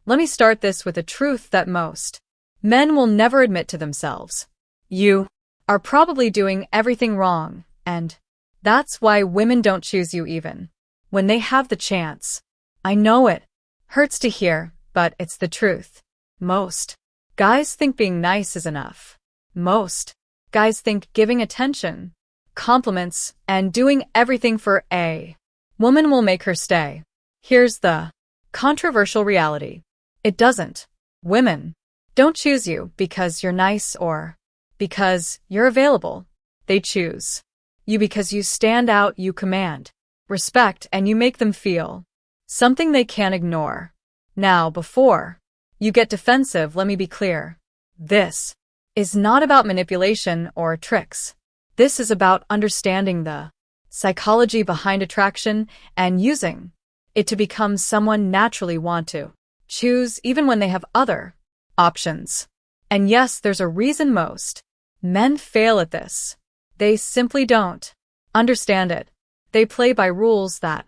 Let me start this with a truth that most men will never admit to themselves. You are probably doing everything wrong, and that's why women don't choose you even when they have the chance. I know it hurts to hear, but it's the truth. Most guys think being nice is enough. Most guys think giving attention, compliments, and doing everything for a woman will make her stay. Here's the controversial reality. It doesn't. Women don't choose you because you're nice or because you're available. They choose you because you stand out, you command respect, and you make them feel something they can't ignore. Now, before you get defensive, let me be clear. This is not about manipulation or tricks. This is about understanding the psychology behind attraction and using it to become someone naturally want to choose even when they have other options. And yes, there's a reason most men fail at this. They simply don't understand it. They play by rules that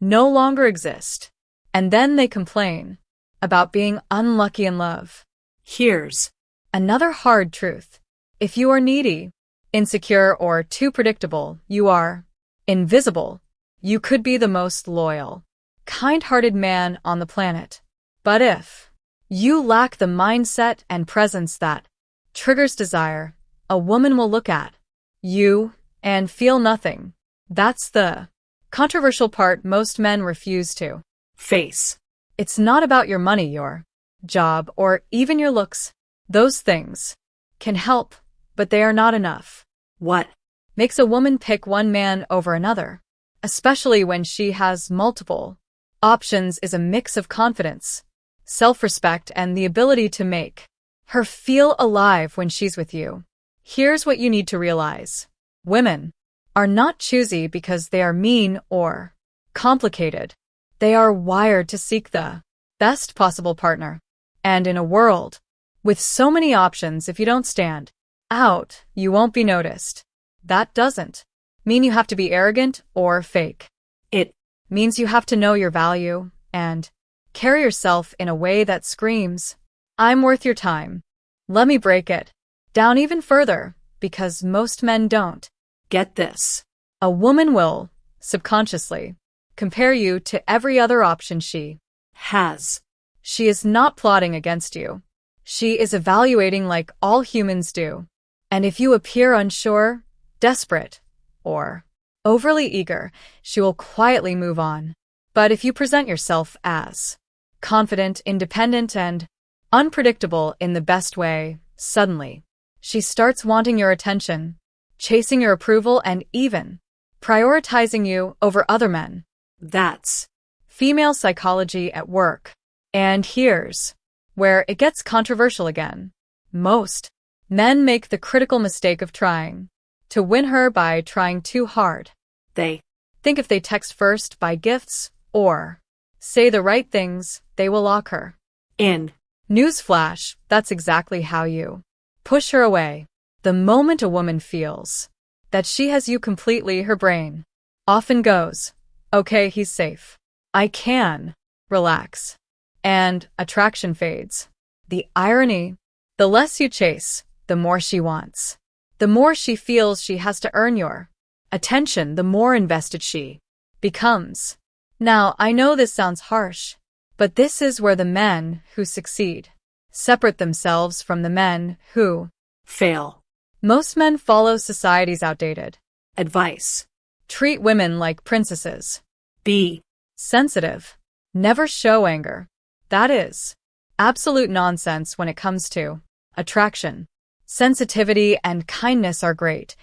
no longer exist, and then they complain about being unlucky in love. Here's another hard truth. If you are needy, insecure, or too predictable, you are invisible. You could be the most loyal, kind-hearted man on the planet. But if you lack the mindset and presence that triggers desire, a woman will look at you and feel nothing. That's the controversial part most men refuse to face. It's not about your money, your job, or even your looks. Those things can help, but they are not enough. What makes a woman pick one man over another, especially when she has multiple options, is a mix of confidence, self-respect, and the ability to make her feel alive when she's with you. Here's what you need to realize. Women are not choosy because they are mean or complicated. They are wired to seek the best possible partner. And in a world with so many options, if you don't stand out, you won't be noticed. That doesn't mean you have to be arrogant or fake. It means you have to know your value and carry yourself in a way that screams, I'm worth your time. Let me break it down even further, because most men don't get this. A woman will subconsciously compare you to every other option she has. She is not plotting against you. She is evaluating like all humans do. And if you appear unsure, desperate, or overly eager, she will quietly move on. But if you present yourself as confident, independent, and unpredictable in the best way, suddenly she starts wanting your attention, chasing your approval, and even prioritizing you over other men. That's female psychology at work. And here's where it gets controversial again. Most men make the critical mistake of trying to win her by trying too hard. They think if they text first, buy gifts, or say the right things, they will lock her in. Newsflash, that's exactly how you push her away. The moment a woman feels that she has you completely, her brain often goes, okay, he's safe. I can relax. And attraction fades. The irony, the less you chase, the more she wants. The more she feels she has to earn your attention, the more invested she becomes. Now, I know this sounds harsh, but this is where the men who succeed separate themselves from the men who fail. Most men follow society's outdated advice. Treat women like princesses. Be sensitive. Never show anger. That is absolute nonsense when it comes to attraction. Sensitivity and kindness are great,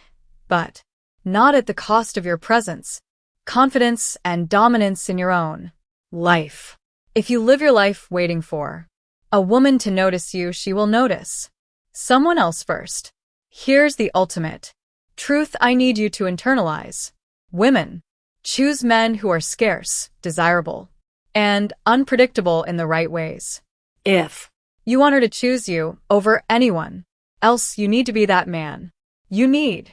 but not at the cost of your presence, confidence, and dominance in your own life. If you live your life waiting for a woman to notice you, she will notice someone else first. Here's the ultimate truth I need you to internalize. Women choose men who are scarce, desirable, and unpredictable in the right ways. If you want her to choose you over anyone else, you need to be that man. You need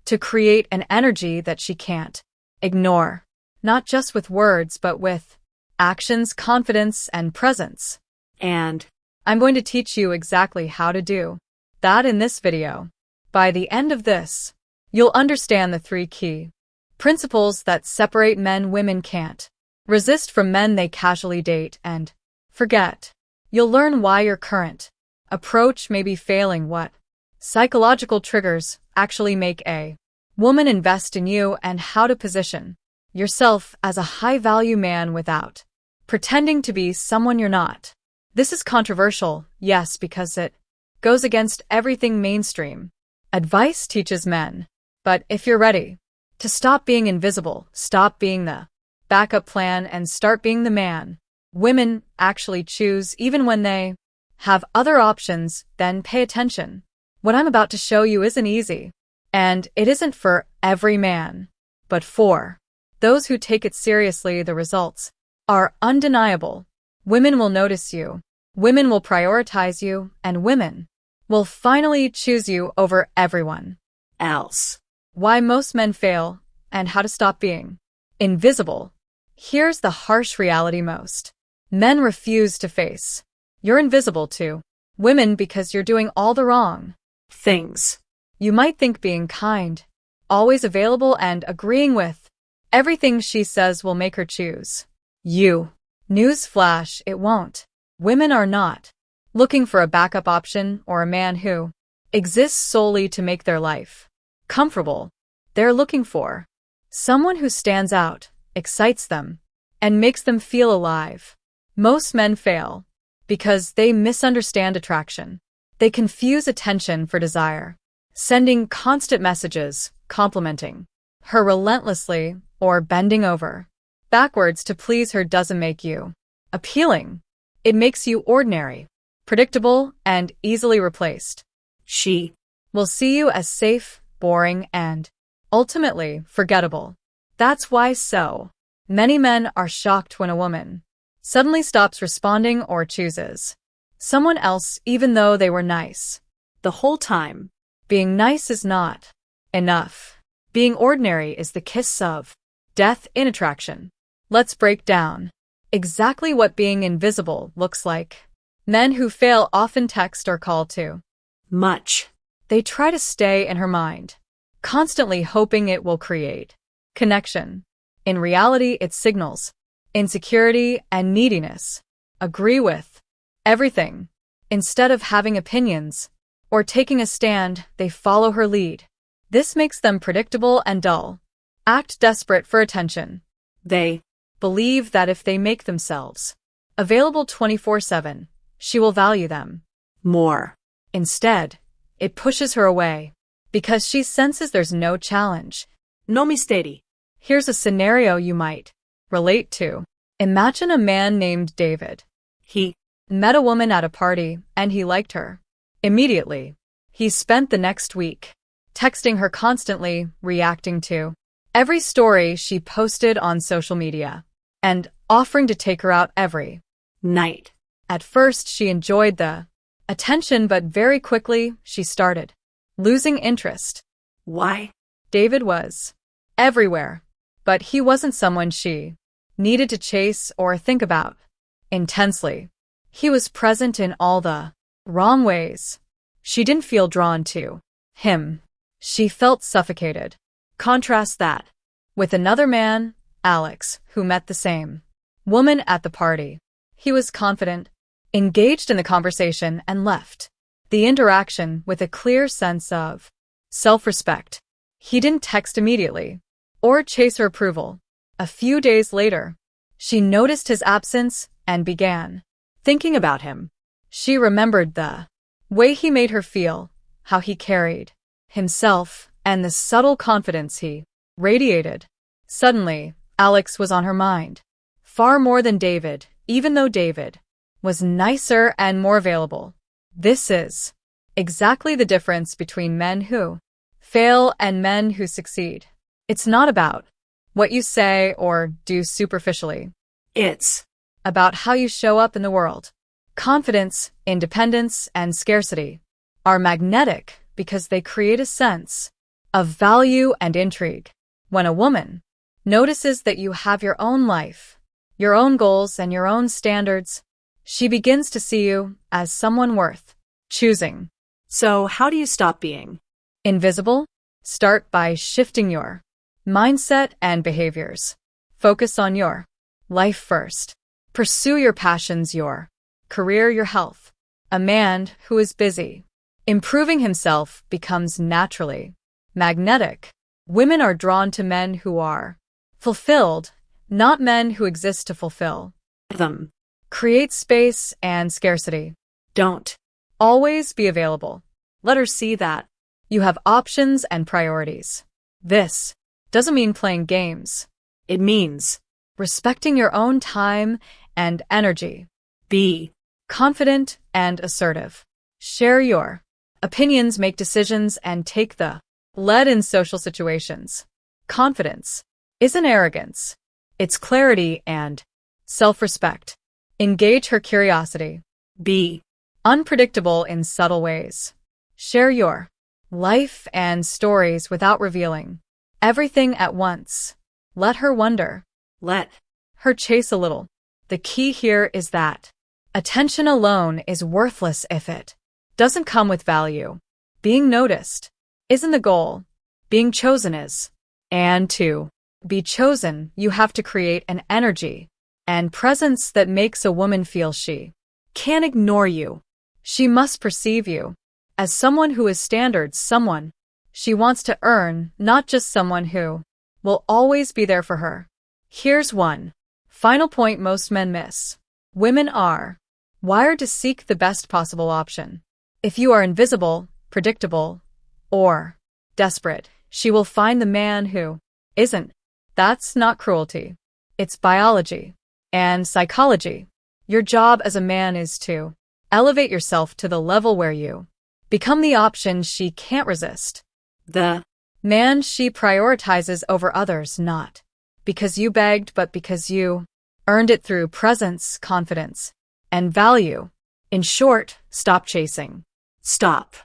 to create an energy that she can't ignore, not just with words, but with actions, confidence, and presence. And I'm going to teach you exactly how to do that in this video. By the end of this, you'll understand the 3 key principles that separate men women can't resist from men they casually date and forget. You'll learn why your current approach may be failing, what psychological triggers actually make a woman invest in you, and how to position yourself as a high-value man without pretending to be someone you're not. This is controversial, yes, because it goes against everything mainstream advice teaches men. But if you're ready to stop being invisible, stop being the backup plan, and start being the man women actually choose even when they have other options, then pay attention. What I'm about to show you isn't easy, and it isn't for every man, but for those who take it seriously. The results are undeniable. Women will notice you, women will prioritize you, and women will finally choose you over everyone else. Why most men fail, and how to stop being invisible. Here's the harsh reality most men refuse to face. You're invisible to women because you're doing all the wrong things. You might think being kind, always available, and agreeing with everything she says will make her choose you. Newsflash, it won't. Women are not looking for a backup option or a man who exists solely to make their life comfortable. They're looking for someone who stands out, excites them, and makes them feel alive. Most men fail because they misunderstand attraction. They confuse attention for desire, sending constant messages, complimenting her relentlessly, or bending over backwards to please her doesn't make you appealing. It makes you ordinary, predictable, and easily replaced. She will see you as safe, boring, and ultimately forgettable. That's why so many men are shocked when a woman suddenly stops responding or chooses someone else even though they were nice the whole time. Being nice is not enough. Being ordinary is the kiss of death in attraction. Let's break down exactly what being invisible looks like. Men who fail often text or call too much. They try to stay in her mind, constantly hoping it will create connection. In reality, it signals insecurity and neediness. Agree with everything. Instead of having opinions or taking a stand, they follow her lead. This makes them predictable and dull. Act desperate for attention. They believe that if they make themselves available 24/7, she will value them more. Instead, it pushes her away because she senses there's no challenge. No misteri. Here's a scenario you might relate to. Imagine a man named David. He met a woman at a party and he liked her immediately. He spent the next week texting her constantly, reacting to every story she posted on social media, and offering to take her out every night. At first, she enjoyed the attention, but very quickly, she started losing interest. Why? David was everywhere, but he wasn't someone she needed to chase or think about intensely. He was present in all the wrong ways. She didn't feel drawn to him. She felt suffocated. Contrast that with another man, Alex, who met the same woman at the party. He was confident, engaged in the conversation, and left the interaction with a clear sense of self-respect. He didn't text immediately or chase her approval. A few days later, she noticed his absence and began thinking about him. She remembered the way he made her feel, how he carried himself, and the subtle confidence he radiated. Suddenly, Alex was on her mind, far more than David, even though David was nicer and more available. This is exactly the difference between men who fail and men who succeed. It's not about what you say or do superficially. It's about how you show up in the world. Confidence, independence, and scarcity are magnetic because they create a sense of value and intrigue. When a woman notices that you have your own life, your own goals, and your own standards, She begins to see you as someone worth choosing. So how do you stop being Invisible? Start by shifting your mindset and behaviors. Focus on your life first. Pursue your passions, your career, your health. A man who is busy improving himself becomes naturally magnetic. Women are drawn to men who are fulfilled, not men who exist to fulfill them? Create space and scarcity. Don't Always be available. let her see that. You have options and priorities. This doesn't mean playing games. It means Respecting your own time and energy. be Confident and assertive. Share your opinions, make decisions, and take the lead in social situations. Confidence isn't arrogance. It's clarity and self-respect. Engage her curiosity. be Unpredictable in subtle ways. Share your life and stories without revealing everything at once. Let her wonder. let Her chase a little. The key here is that attention alone is worthless if it doesn't come with value. Being noticed isn't the goal. Being chosen is. And to be chosen, you have to create an energy and presence that makes a woman feel she can't ignore you. She must perceive you as someone who is standard, someone she wants to earn, not just someone who will always be there for her. Here's one final point most men miss. Women are wired to seek the best possible option. If you are invisible, predictable, or desperate, she will find the man who isn't. That's not cruelty. It's biology and psychology. Your job as a man is to elevate yourself to the level where you become the option she can't resist. the Man she prioritizes over others, not because you begged, but because you earned it through presence, confidence, and value. In short, stop chasing. stop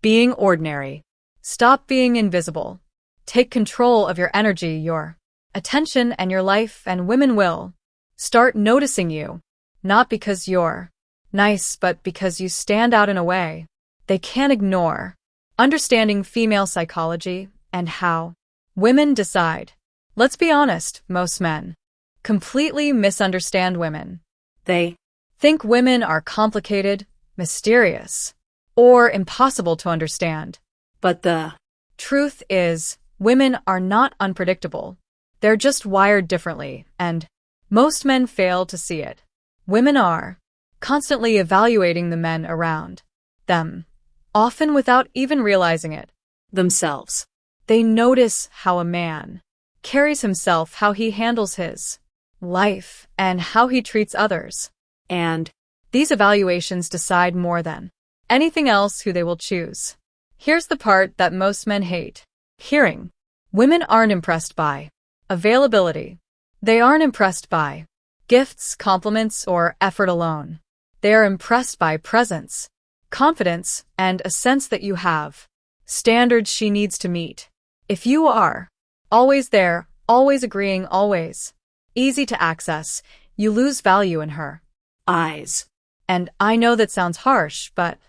Being ordinary. Stop being invisible. Take control of your energy, your attention, and your life, and women will start noticing you, not because you're nice, but because you stand out in a way they can't ignore. Understanding female psychology and how women decide. Let's be honest, most men completely misunderstand women. they Think women are complicated, mysterious, or impossible to understand. but the Truth is, women are not unpredictable. They're just wired differently, and most men fail to see it. Women are constantly evaluating the men around them, often without even realizing it. themselves They notice how a man carries himself, how he handles his life, and how he treats others. and These evaluations decide more than anything else who they will choose. Here's the part that most men hate hearing. Women aren't impressed by availability. They aren't impressed by gifts, compliments, or effort alone. They are impressed by presence, confidence, and a sense that you have standards she needs to meet. If you are always there, always agreeing, always easy to access, you lose value in her eyes And I know that sounds harsh, but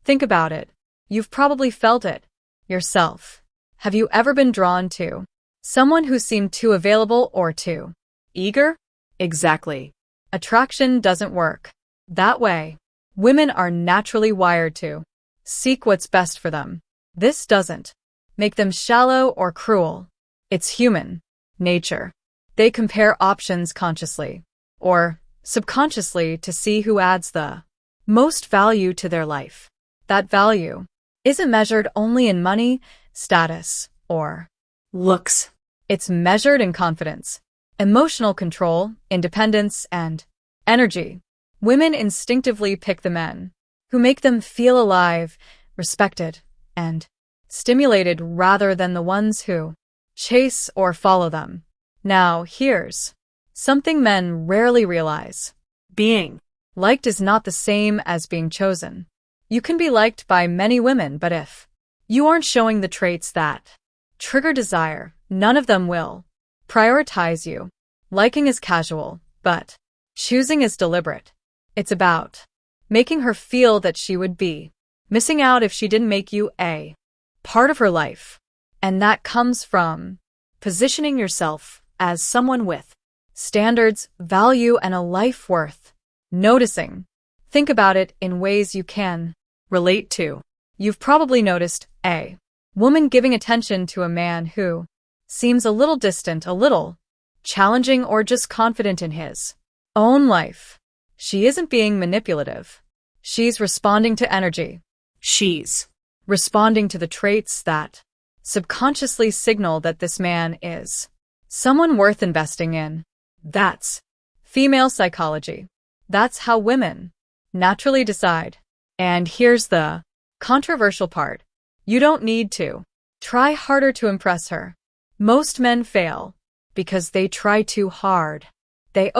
think about it. You've probably felt it yourself. Have you ever been drawn to someone who seemed too available or too eager? exactly Attraction doesn't work that way. Women are naturally wired to seek what's best for them. This doesn't make them shallow or cruel. It's human nature. They compare options consciously or subconsciously to see who adds the most value to their life. That value isn't measured only in money, status, or looks it's measured in confidence, emotional control, independence, and energy. Women instinctively pick the men who make them feel alive, respected, and stimulated rather than the ones who chase or follow them. Now, here's something men rarely realize. being Liked is not the same as being chosen. You can be liked by many women, but if you aren't showing the traits that trigger desire, none of them will prioritize you. Liking is casual, but choosing is deliberate. It's about making her feel that she would be missing out if she didn't make you a part of her life. And that comes from positioning yourself as someone with standards, value, and a life worth noticing. Think about it in ways you can relate to. You've probably noticed a woman giving attention to a man who seems a little distant, a little challenging, or just confident in his own life. She isn't being manipulative. She's responding to energy. She's responding to the traits that subconsciously signal that this man is someone worth investing in. That's female psychology. That's how women naturally decide. And here's the controversial part. You don't need to try harder to impress her. Most men fail because they try too hard. They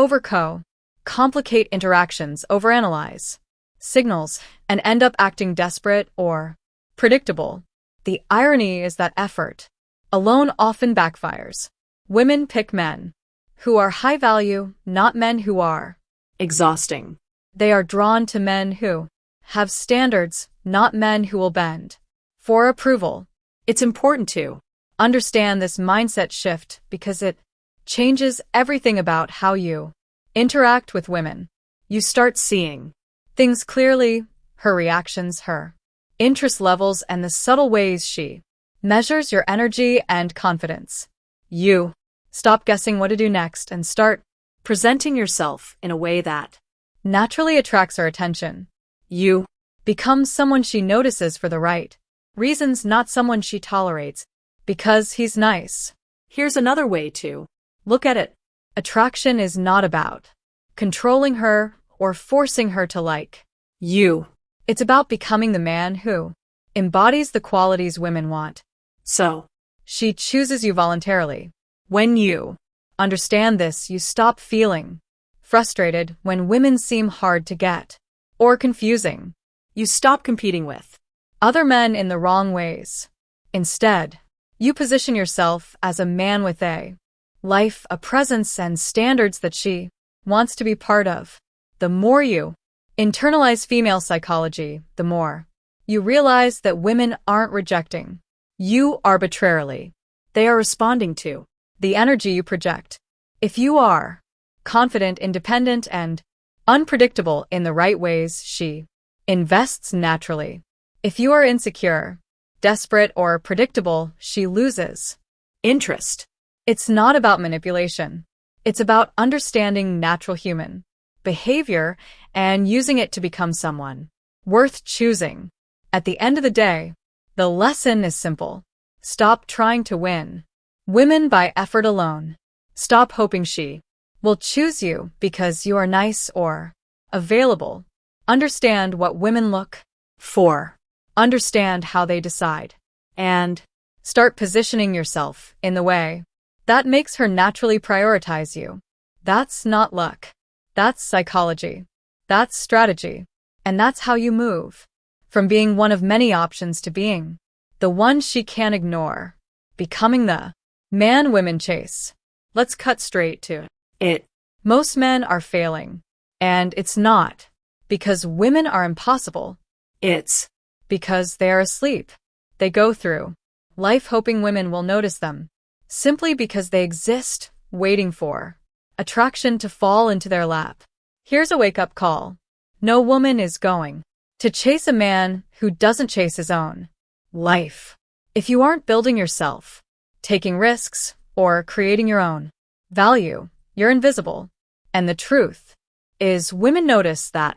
complicate interactions, overanalyze signals, and end up acting desperate or predictable. The irony is that effort alone often backfires. Women pick men who are high value, not men who are exhausting. They are drawn to men who have standards, not men who will bend for approval. It's important to understand this mindset shift because it changes everything about how you interact with women. You start seeing things clearly, her reactions, her interest levels, and the subtle ways she measures your energy and confidence. You stop guessing what to do next and start presenting yourself in a way that naturally attracts her attention. You become someone she notices for the right reasons, not someone she tolerates because he's nice. Here's another way to look at it. Attraction is not about controlling her or forcing her to like you. It's about becoming the man who embodies the qualities women want. So, she chooses you voluntarily. When you understand this, you stop feeling frustrated when women seem hard to get or confusing. You stop competing with other men in the wrong ways. Instead, you position yourself as a man with a life, a presence, and standards that she wants to be part of. The more you internalize female psychology, the more you realize that women aren't rejecting you arbitrarily. They are responding to the energy you project. If you are confident, independent, and unpredictable in the right ways, she invests naturally. If you are insecure, desperate, or predictable, she loses interest. It's not about manipulation. It's about understanding natural human behavior and using it to become someone worth choosing. At the end of the day, the lesson is simple. Stop trying to win women by effort alone. Stop hoping she will choose you because you are nice or available. Understand what women look for. Understand how they decide. And start positioning yourself in the way that makes her naturally prioritize you. That's not luck. That's psychology. That's strategy. And that's how you move from being one of many options to being the one she can't ignore. Becoming the man women chase. Let's cut straight to it. Most men are failing. And it's not because women are impossible. It's because they are asleep. They go through life hoping women will notice them, simply because they exist, waiting for attraction to fall into their lap. Here's a wake-up call. No woman is going to chase a man who doesn't chase his own life. If you aren't building yourself, taking risks, or creating your own value, you're invisible. And the truth is, women notice that.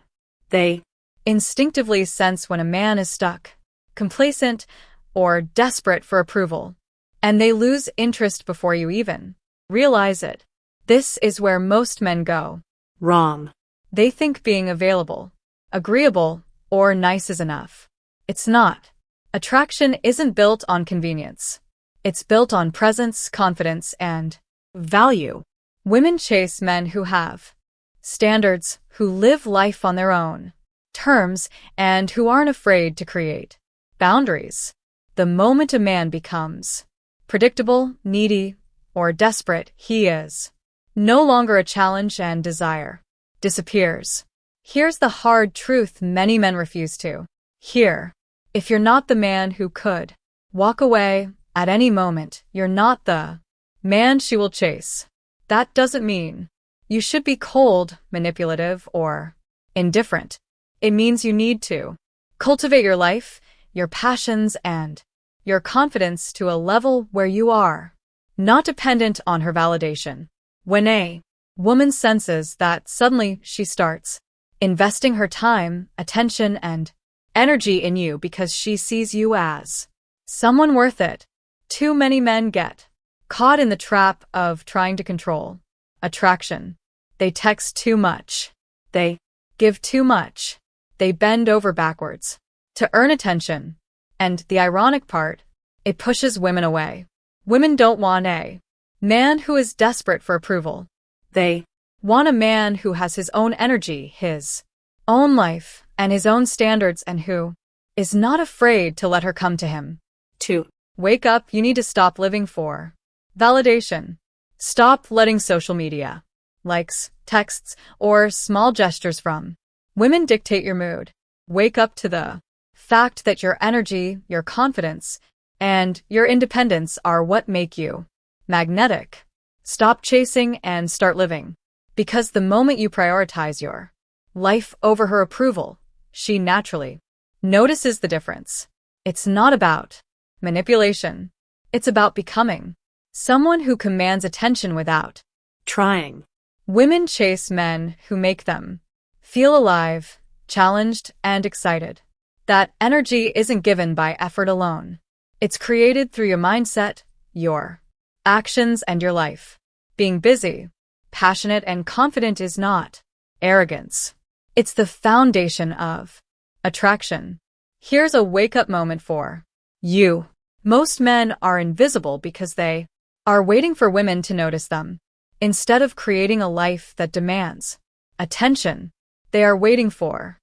They instinctively sense when a man is stuck, complacent, or desperate for approval. And they lose interest before you even realize it. This is where most men go wrong. They think being available, agreeable, or nice is enough. It's not. Attraction isn't built on convenience. It's built on presence, confidence, and value. Women chase men who have standards, who live life on their own terms, and who aren't afraid to create boundaries. The moment a man becomes predictable, needy, or desperate, he is no longer a challenge, and desire disappears. Here's the hard truth many men refuse to hear. If you're not the man who could walk away at any moment, you're not the man she will chase. That doesn't mean you should be cold, manipulative, or indifferent. It means you need to cultivate your life, your passions, and your confidence to a level where you are not dependent on her validation. When a woman senses that, suddenly she starts investing her time, attention, and energy in you because she sees you as someone worth it. Too many men get caught in the trap of trying to control attraction. They text too much. They give too much. They bend over backwards to earn attention. And the ironic part, it pushes women away. Women don't want a man who is desperate for approval. They want a man who has his own energy, his own life, and his own standards, and who is not afraid to let her come to him. To wake up, you need to stop living for validation. Stop letting social media, likes, texts, or small gestures from women dictate your mood. Wake up to the fact that your energy, your confidence, and your independence are what make you magnetic. Stop chasing and start living. Because the moment you prioritize your life over her approval, she naturally notices the difference. It's not about manipulation. It's about becoming someone who commands attention without Trying. Women chase men who make them feel alive, challenged, and excited. That energy isn't given by effort alone. It's created through your mindset, your actions, and your life. Being busy, passionate, and confident is not arrogance. It's the foundation of attraction. Here's a wake-up moment for you. Most men are invisible because they are waiting for women to notice them. Instead of creating a life that demands attention, they are waiting for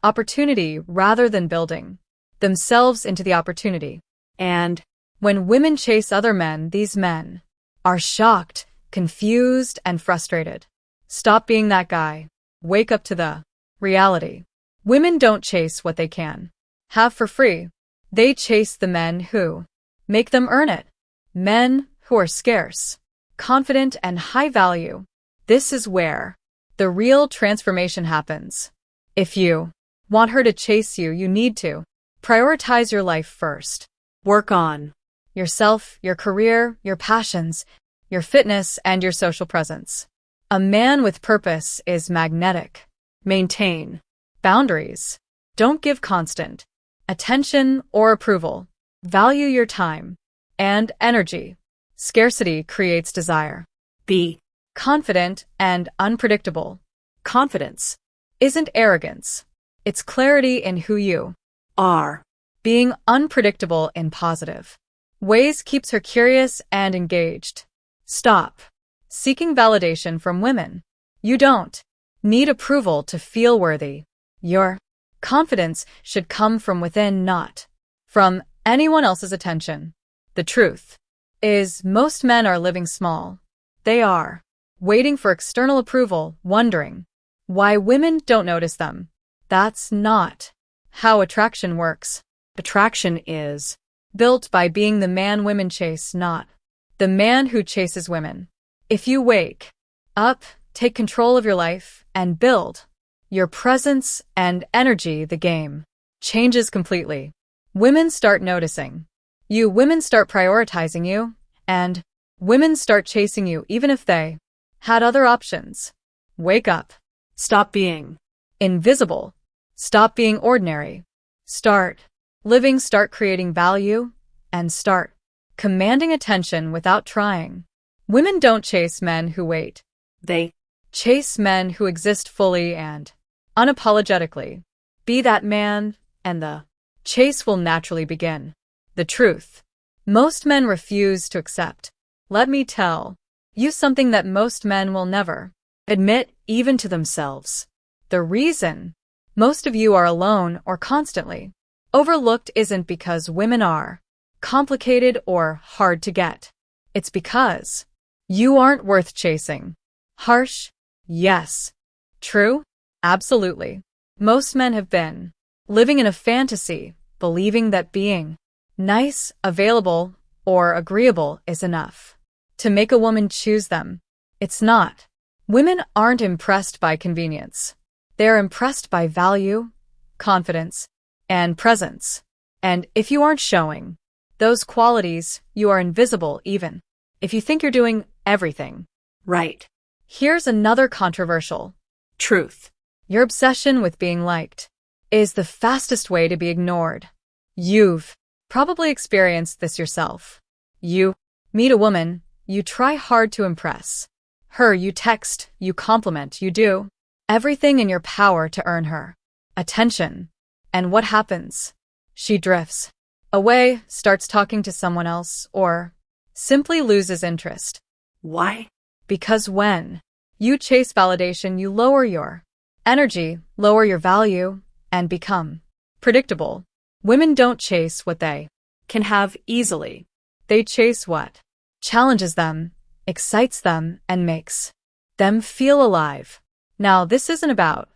opportunity rather than building themselves into the opportunity. And when women chase other men, these men are shocked, confused, and frustrated. Stop being that guy. Wake up to the reality. Women don't chase what they can have for free. They chase the men who make them earn it. Men who are scarce, confident, and high value. This is where the real transformation happens. If you want her to chase you, you need to prioritize your life first. Work on yourself, your career, your passions, your fitness, and your social presence. A man with purpose is magnetic. Maintain boundaries. Don't give constant attention or approval. Value your time and energy. Scarcity creates desire. Be confident and unpredictable. Confidence isn't arrogance. It's clarity in who you are. Being unpredictable in positive ways keeps her curious and engaged. Stop seeking validation from women. You don't need approval to feel worthy. Your confidence should come from within, not from anyone else's attention. The truth is, most men are living small. They are waiting for external approval, wondering why women don't notice them. That's not how attraction works. Attraction is built by being the man women chase, not the man who chases women. If you wake up, take control of your life, and build your presence and energy, the game changes completely. Women start noticing you, women start prioritizing you, and women start chasing you even if they had other options. Wake up. Stop being invisible. Stop being ordinary. Start living, start creating value, and start commanding attention without trying. Women don't chase men who wait. They chase men who exist fully and unapologetically. Be that man, and the chase will naturally begin. The truth most men refuse to accept. Let me tell you something that most men will never admit, even to themselves. The reason most of you are alone or constantly overlooked isn't because women are complicated or hard to get. It's because you aren't worth chasing. Harsh? Yes. True? Absolutely. Most men have been living in a fantasy, believing that being nice, available, or agreeable is enough to make a woman choose them. It's not. Women aren't impressed by convenience. They're impressed by value, confidence, and presence. And if you aren't showing those qualities, you are invisible even if you think you're doing everything. Right. Here's another controversial Truth. your obsession with being liked is the fastest way to be ignored. You've probably experienced this yourself. You meet a woman, you try hard to impress her, you text, you compliment, you do everything in your power to earn her attention. And what happens? She drifts away, starts talking to someone else, or simply loses interest. Why? Because when you chase validation, you lower your energy, lower your value, and become predictable. Women don't chase what they Can have easily. they chase what challenges them, excites them, and makes them feel alive. Now, this isn't about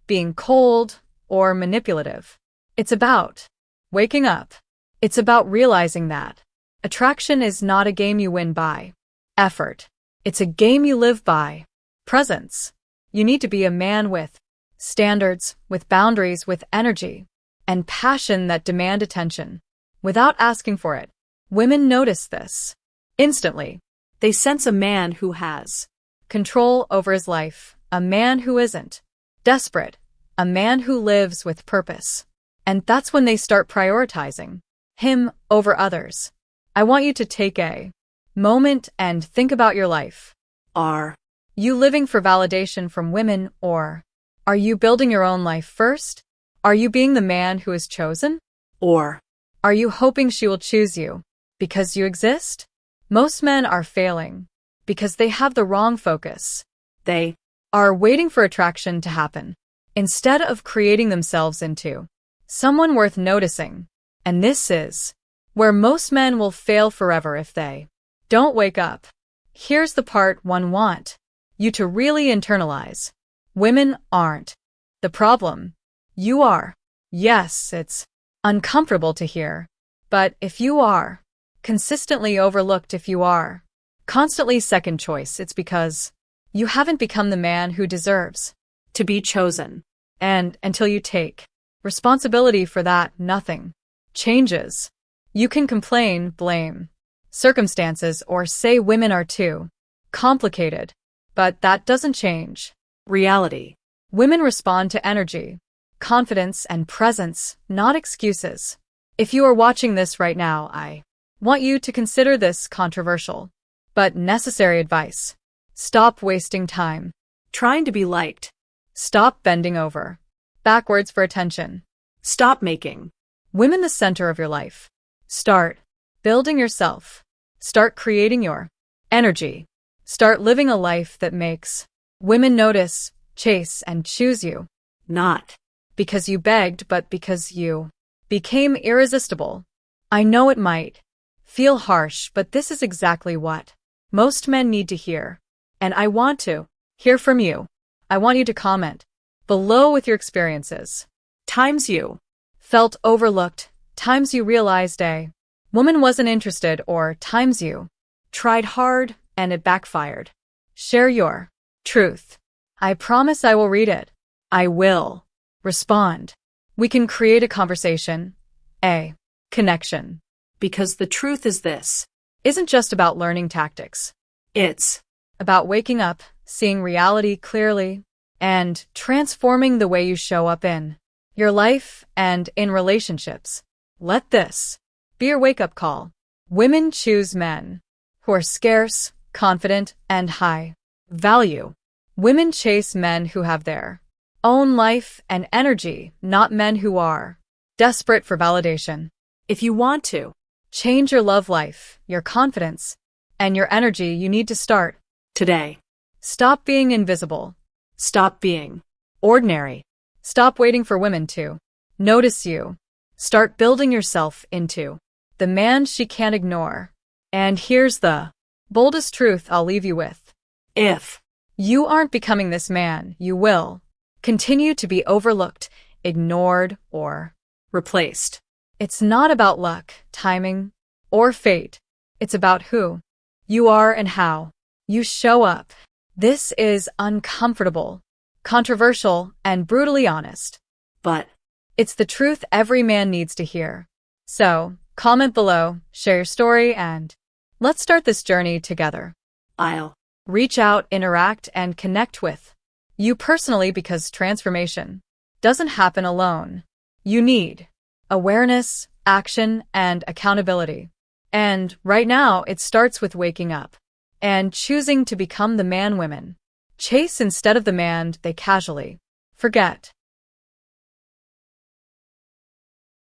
being cold or manipulative. It's about waking up. It's about realizing that attraction is not a game you win by effort. It's a game you live by presence. You need to be a man with standards, with boundaries, with energy and passion that demand attention without asking for it. Women notice this instantly. They sense a man who has Control over his life, a man who isn't desperate, a man who lives with purpose. And that's when they start prioritizing him over others. I want you to take a moment and think about your life. are You living for validation from women, or are you building your own life first? Are you being the man who is chosen? or Are you hoping she will choose you because you exist? Most men are failing because they have the wrong focus. they Are waiting for attraction to happen instead of creating themselves into someone worth noticing. And this is where most men will fail forever if they don't wake up. Here's the part one want you to really internalize. Women aren't the problem. You are. Yes, it's uncomfortable to hear. But if you are consistently overlooked, if you are constantly second choice, it's because you haven't become the man who deserves to be chosen. And until you take responsibility for that, nothing changes. You can complain, blame circumstances, or say women are too complicated, but that doesn't change Reality. Women respond to energy, confidence, and presence, not excuses. If you are watching this right now, I want you to consider this controversial but necessary advice. Stop wasting time Trying to be liked. Stop bending over backwards for attention. Stop making Women the center of your life. Start building yourself. Start creating your energy. Start living a life that makes women notice, chase, and choose you. not Because you begged, but because you became irresistible. I know it might feel harsh, but this is exactly what most men need to hear. And I want to hear from you. I want you to comment below with your experiences. times you Felt overlooked, times you realized a woman wasn't interested, or times you tried hard and it backfired. Share your truth. I promise I will read it. I will respond. We can create a conversation, a connection. because the truth is this. Isn't just about learning tactics. It's About waking up, seeing reality clearly, and transforming the way you show up in your life and in relationships. Let this be your wake-up call. Women choose men who are scarce, confident, and high value. Women chase men who have their own life and energy, not men who are desperate for validation. if you want to Change your love life, your confidence, and your energy. You need to start today. Stop being invisible. Stop being Ordinary. Stop waiting for women to notice you. Start building yourself into the man she can't ignore. And here's the boldest truth I'll leave you with. if You aren't becoming this man, you will continue to be overlooked, ignored, or Replaced. it's not about luck, timing, or fate. It's about who you are and how you show up. This is uncomfortable, controversial, and brutally honest. But It's the truth every man needs to hear. So, comment below, share your story, and let's start this journey together. I'll Reach out, interact, and connect with you personally because transformation doesn't happen alone. You need awareness, action, and accountability. And right now, it starts with waking up and choosing to become the man women chase instead of the man they casually forget.